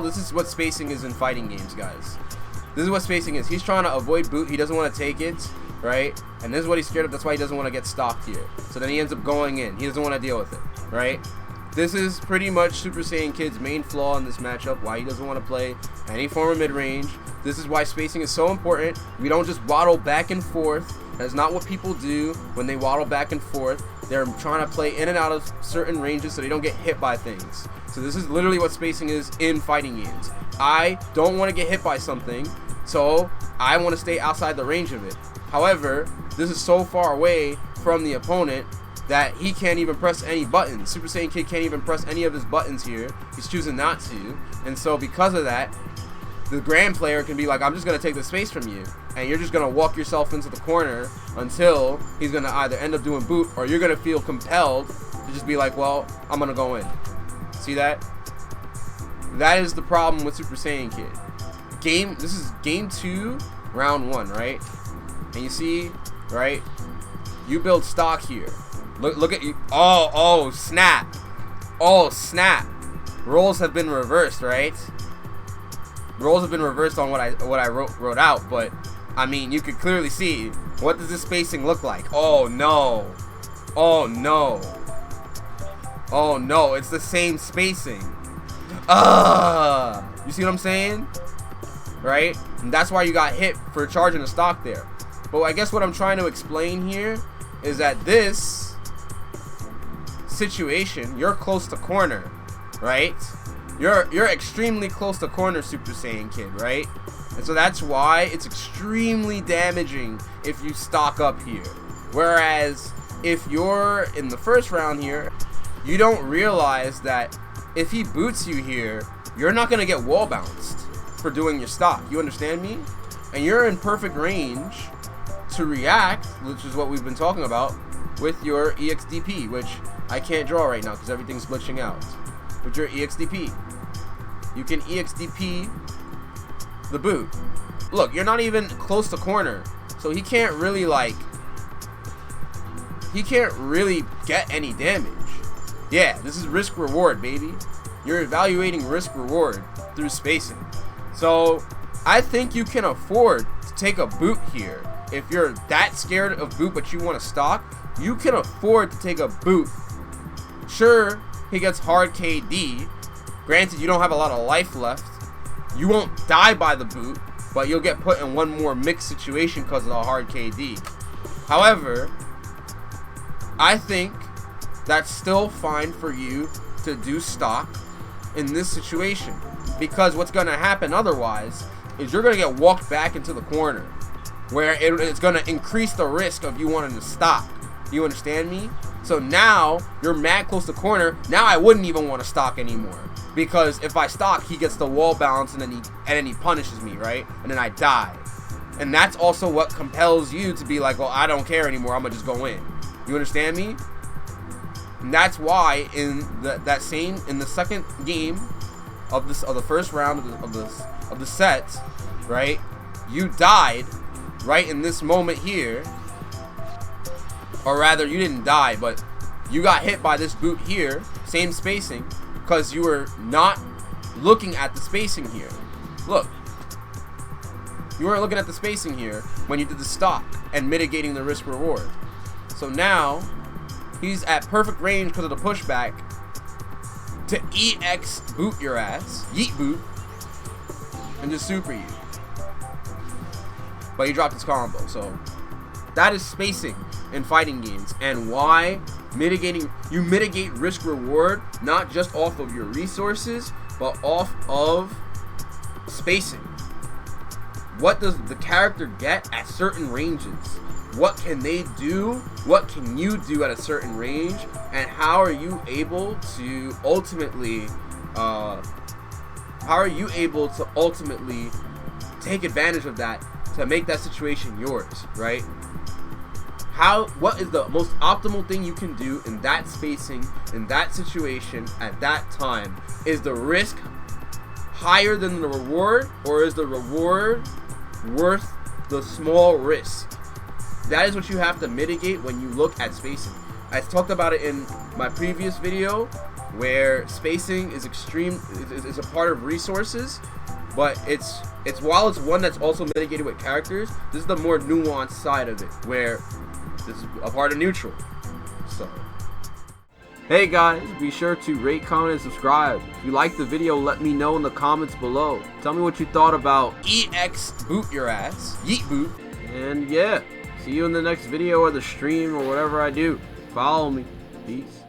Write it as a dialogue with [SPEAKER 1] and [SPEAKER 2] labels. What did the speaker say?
[SPEAKER 1] this is what spacing is in fighting games, guys. This is what spacing is. He's trying to avoid boot. He doesn't want to take it, right? And this is what he's scared of. That's why he doesn't want to get stocked here. So then he ends up going in. He doesn't want to deal with it, right? This is pretty much Super Saiyan Kid's main flaw in this matchup, why he doesn't want to play any form of mid-range. This is why spacing is so important. We don't just waddle back and forth. That's not what people do when they waddle back and forth. They're trying to play in and out of certain ranges so they don't get hit by things. So this is literally what spacing is in fighting games. I don't want to get hit by something, so I want to stay outside the range of it. However, this is so far away from the opponent that he can't even press any buttons. Super Saiyan Kid can't even press any of his buttons here. He's choosing not to. And so because of that, the Gran player can be like, I'm just going to take the space from you. And you're just going to walk yourself into the corner until he's going to either end up doing boot, or you're going to feel compelled to just be like, well, I'm going to go in. See that? That is the problem with Super Saiyan Kid. This is game 2, round 1, right? And you see, right? You build stock here. Look at you. Oh, snap. Oh, snap. Roles have been reversed, right? Roles have been reversed on what I wrote out, but I mean, you could clearly see, what does this spacing look like? Oh no. Oh no. Oh no, it's the same spacing. You see what I'm saying? Right? And that's why you got hit for charging the stock there. But I guess what I'm trying to explain here is that this situation, you're close to corner, right? You're extremely close to corner, Super Saiyan Kid, right? And so that's why it's extremely damaging if you stock up here. Whereas if you're in the first round here, you don't realize that if he boots you here, you're not going to get wall bounced for doing your stock. You understand me? And you're in perfect range to react, which is what we've been talking about, with your EXDP, which I can't draw right now because everything's glitching out. With your EXDP, you can EXDP the boot. Look, you're not even close to corner, so he can't really get any damage. Yeah, this is risk reward, baby. You're evaluating risk reward through spacing. So I think you can afford to take a boot here. If you're that scared of boot but you want to stock, you can afford to take a boot. Sure, he gets hard KD. Granted, you don't have a lot of life left. You won't die by the boot, but you'll get put in one more mixed situation because of the hard KD. However, I think that's still fine for you to do stock in this situation, because what's going to happen otherwise is you're going to get walked back into the corner, where it's going to increase the risk of you wanting to stock. You understand me? So now you're mad close to corner. Now I wouldn't even want to stock anymore, because if I stock, he gets the wall bounce and then he punishes me, right? And then I die. And that's also what compels you to be like, well, I don't care anymore. I'm gonna just go in. You understand me? And that's why in the second game of the first round of the set, right? You died right in this moment here. Or rather, you didn't die, but you got hit by this boot here, same spacing, because you were not looking at the spacing here. Look, you weren't looking at the spacing here when you did the stock and mitigating the risk reward. So now he's at perfect range because of the pushback to EX boot your ass, yeet boot, and just super you. But he dropped his combo, so that is spacing in fighting games, and why you mitigate risk reward not just off of your resources but off of spacing. What does the character get at certain ranges? What can they do? What can you do at a certain range? And how are you able to ultimately take advantage of that to make that situation yours, right? What is the most optimal thing you can do in that spacing, in that situation, at that time? Is the risk higher than the reward, or is the reward worth the small risk? That is what you have to mitigate when you look at spacing. I talked about it in my previous video where spacing is is a part of resources, but it's while it's one that's also mitigated with characters, this is the more nuanced side of it, where this is a part of neutral. So, hey guys, be sure to rate, comment, and subscribe. If you liked the video, let me know in the comments below. Tell me what you thought about EX boot your ass, yeet boot. And yeah, see you in the next video or the stream or whatever I do. Follow me. Peace.